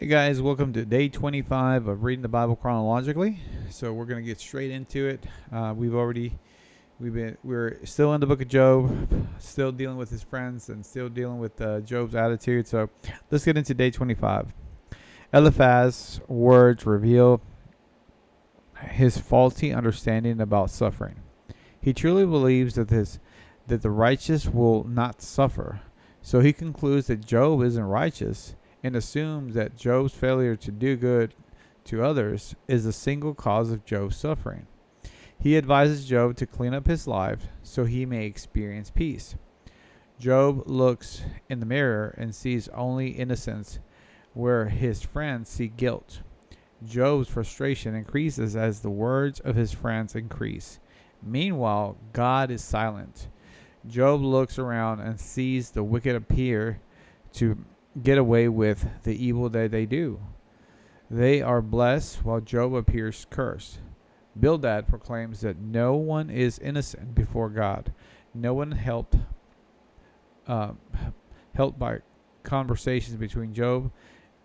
Hey guys, welcome to day 25 of reading the Bible chronologically. So we're gonna get straight into it. We're still in the book of Job, still dealing with his friends and still dealing with Job's attitude. So let's get into day 25. Eliphaz's words reveal his faulty understanding about suffering. He truly believes that the righteous will not suffer. So he concludes that Job isn't righteous and assumes that Job's failure to do good to others is the single cause of Job's suffering. He advises Job to clean up his life so he may experience peace. Job looks in the mirror and sees only innocence where his friends see guilt. Job's frustration increases as the words of his friends increase. Meanwhile, God is silent. Job looks around and sees the wicked appear to get away with the evil that they do. They are blessed while Job appears cursed. Bildad proclaims that no one is innocent before God. No one helped by conversations between Job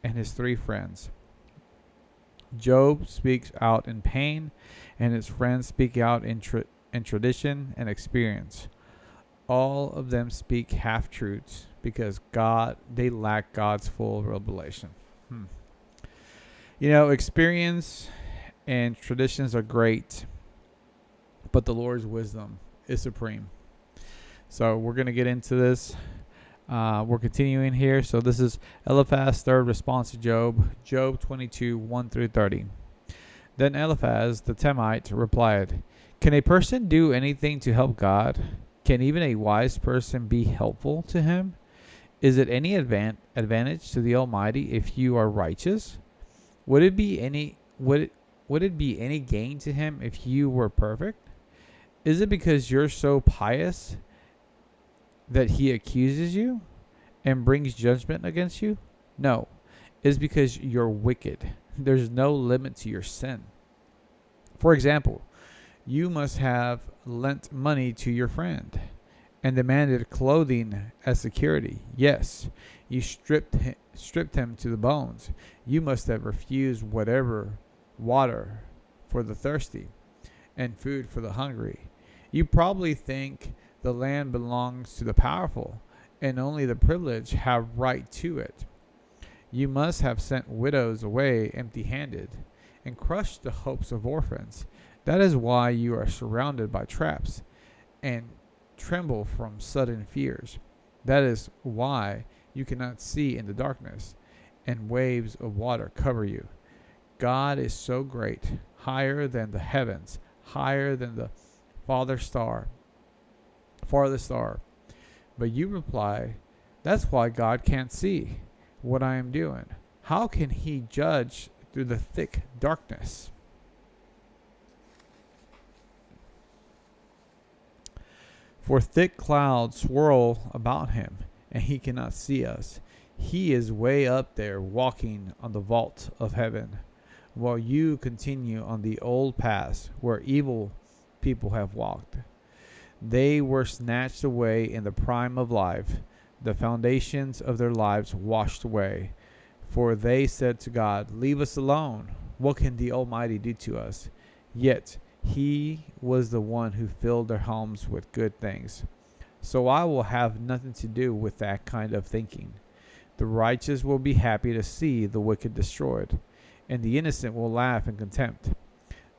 and his three friends. Job speaks out in pain, and his friends speak out in tradition and experience. All of them speak half-truths because they lack God's full revelation. Experience and traditions are great, but the Lord's wisdom is supreme. So we're going to get into this. We're continuing here. So this is Eliphaz's third response to Job, Job 22, 1 through 30. Then Eliphaz the Temite replied, "Can a person do anything to help God? Can even a wise person be helpful to him? Is it any advantage to the Almighty if you are righteous? Would it be any gain to him if you were perfect? Is it because you're so pious that he accuses you and brings judgment against you? No, it's because you're wicked. There's no limit to your sin. For example, you must have lent money to your friend and demanded clothing as security. Yes, you stripped him to the bones. You must have refused whatever water for the thirsty and food for the hungry. You probably think the land belongs to the powerful and only the privileged have right to it. You must have sent widows away empty-handed and crushed the hopes of orphans. That is why you are surrounded by traps and tremble from sudden fears. That is why you cannot see in the darkness, and waves of water cover you. God is so great, higher than the heavens, higher than the farthest star. But you reply, that's why God can't see what I am doing. How can he judge through the thick darkness? For thick clouds swirl about him, and he cannot see us. He is way up there walking on the vault of heaven, while you continue on the old paths where evil people have walked. They were snatched away in the prime of life, the foundations of their lives washed away. For they said to God, leave us alone. What can the Almighty do to us? Yet he was the one who filled their homes with good things. So I will have nothing to do with that kind of thinking. The righteous will be happy to see the wicked destroyed, and the innocent will laugh in contempt.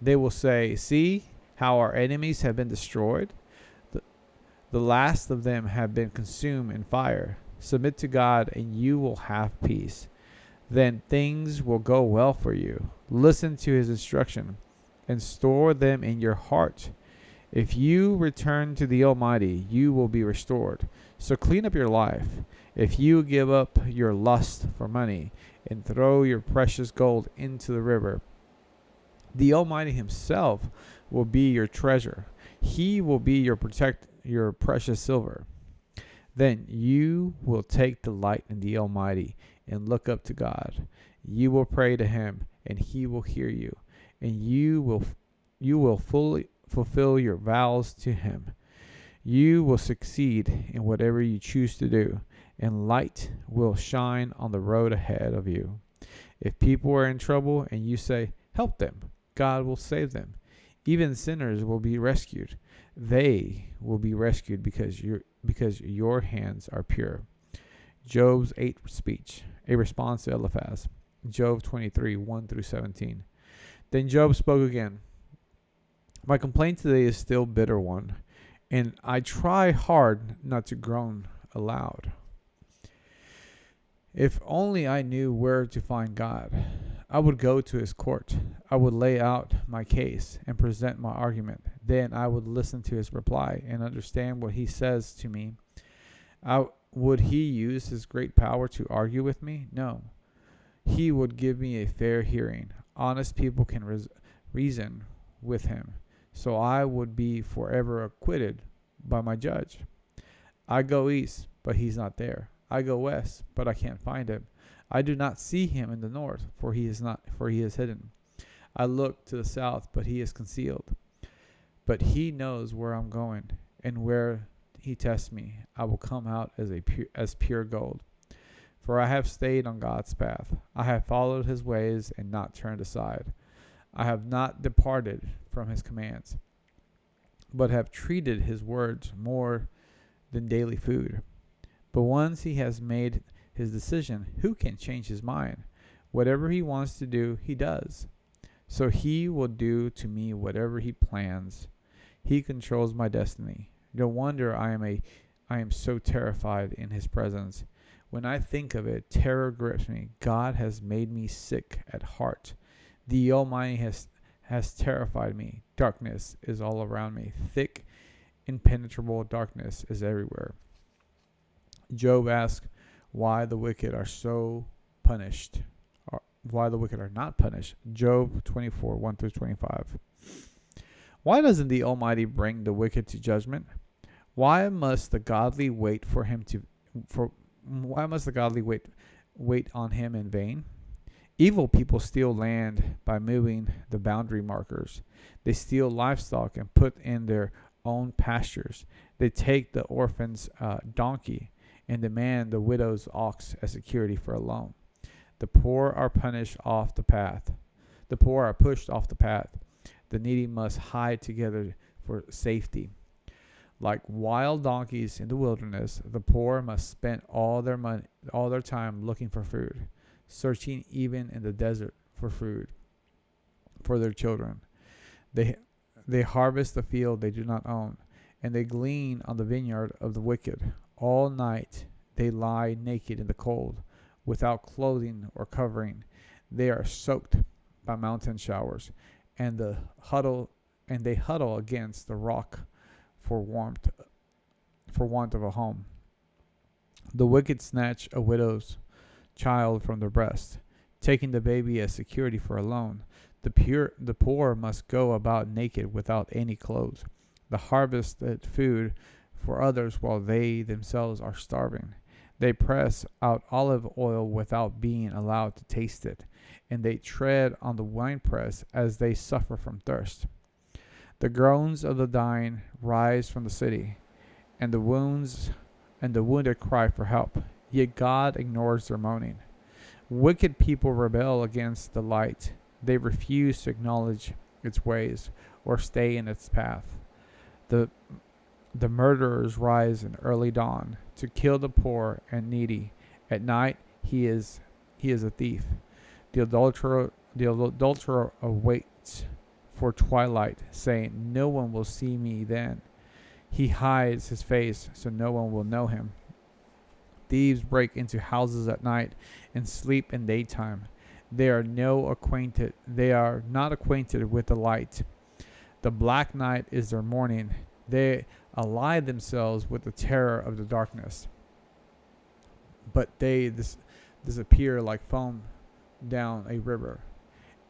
They will say, see how our enemies have been destroyed? The last of them have been consumed in fire. Submit to God, and you will have peace. Then things will go well for you. Listen to his instruction and store them in your heart. If you return to the Almighty, you will be restored. So clean up your life. If you give up your lust for money and throw your precious gold into the river, the Almighty himself will be your treasure. He will be your precious silver. Then you will take delight in the Almighty and look up to God. You will pray to him, and he will hear you, and you will fully fulfill your vows to him. You will succeed in whatever you choose to do, and light will shine on the road ahead of you. If people are in trouble and you say, help them, God will save them. Even sinners will be rescued. They will be rescued because your hands are pure. Job's 8 speech, a response to Eliphaz. Job 23, 1 through 17. Then Job spoke again. My complaint today is still a bitter one, and I try hard not to groan aloud. If only I knew where to find God, I would go to his court. I would lay out my case and present my argument. Then I would listen to his reply and understand what he says to me. Would he use his great power to argue with me? No. He would give me a fair hearing. Honest people can reason with him. So I would be forever acquitted by my judge. I go east, but he's not there. I go west, but I can't find him. I do not see him in the north, for he is hidden. I look to the south, but he is concealed. But he knows where I'm going, and where he tests me, I will come out as pure gold. For I have stayed on God's path. I have followed his ways and not turned aside. I have not departed from his commands, but have treated his words more than daily food. But once he has made his decision, who can change his mind? Whatever he wants to do, he does. So he will do to me whatever he plans. He controls my destiny. No wonder I am so terrified in his presence. When I think of it, terror grips me. God has made me sick at heart. The Almighty has terrified me. Darkness is all around me. Thick, impenetrable darkness is everywhere. Job asks why the wicked are so punished, or why the wicked are not punished. Job 24, 1 through 25. Why doesn't the Almighty bring the wicked to judgment? Why must the godly wait wait on him in vain? Evil people steal land by moving the boundary markers. They steal livestock and put in their own pastures. They take the orphan's donkey and demand the widow's ox as security for a loan. The poor are pushed off the path. The needy must hide together for safety. Like wild donkeys in the wilderness, the poor must spend all their time looking for food, searching even in the desert for food for their children. They harvest the field they do not own, and they glean on the vineyard of the wicked. All night they lie naked in the cold, without clothing or covering. They are soaked by mountain showers, and they huddle against the rock for want of a home. The wicked snatch a widow's child from the breast, taking the baby as security for a loan. The poor must go about naked without any clothes. The harvested food for others while they themselves are starving. They press out olive oil without being allowed to taste it, and they tread on the winepress as they suffer from thirst. The groans of the dying rise from the city, and the wounded cry for help. Yet God ignores their moaning. Wicked people rebel against the light. They refuse to acknowledge its ways or stay in its path. The murderers rise in early dawn to kill the poor and needy. At night he is a thief. The adulterer awaits for twilight, saying, "No one will see me then." He hides his face so no one will know him. Thieves break into houses at night and sleep in daytime. They are not acquainted with the light. The black night is their morning. They ally themselves with the terror of the darkness. But they disappear like foam down a river.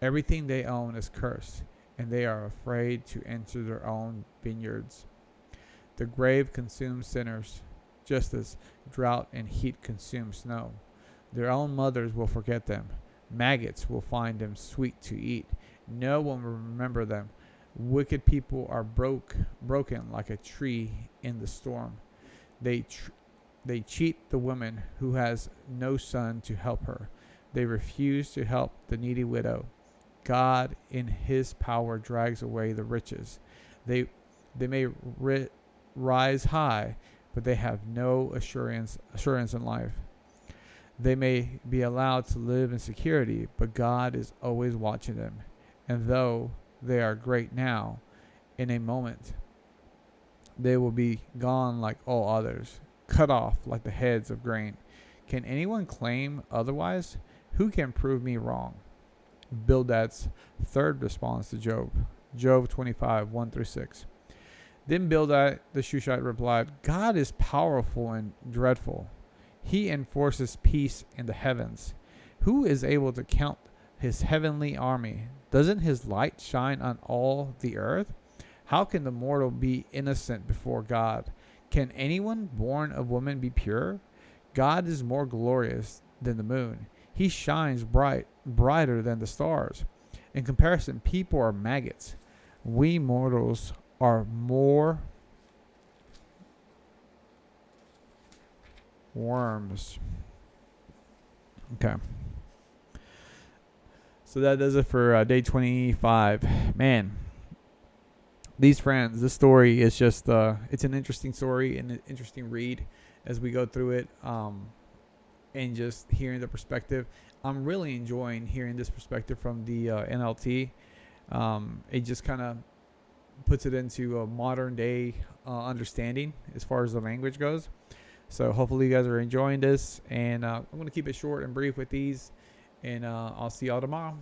Everything they own is cursed, and they are afraid to enter their own vineyards. The grave consumes sinners, just as drought and heat consume snow. Their own mothers will forget them. Maggots will find them sweet to eat. No one will remember them. Wicked people are broken like a tree in the storm. They cheat the woman who has no son to help her. They refuse to help the needy widow. God, in His power, drags away the riches. They may rise high, but they have no assurance in life. They may be allowed to live in security, but God is always watching them. And though they are great now, in a moment they will be gone like all others, cut off like the heads of grain. Can anyone claim otherwise? Who can prove me wrong? Bildad's third response to Job. Job 25, 1 through 6. Then Bildad the Shushite replied, God is powerful and dreadful. He enforces peace in the heavens. Who is able to count his heavenly army? Doesn't his light shine on all the earth? How can the mortal be innocent before God? Can anyone born of woman be pure? God is more glorious than the moon. He shines brighter than the stars. In comparison, people are maggots. We mortals are more worms. Okay. So that does it for day 25. Man, these friends, this story is just, it's an interesting story and an interesting read as we go through it, and just hearing the perspective. I'm really enjoying hearing this perspective from the NLT. It just kind of puts it into a modern day understanding as far as the language goes. So hopefully you guys are enjoying this, and I'm going to keep it short and brief with these, and I'll see y'all tomorrow.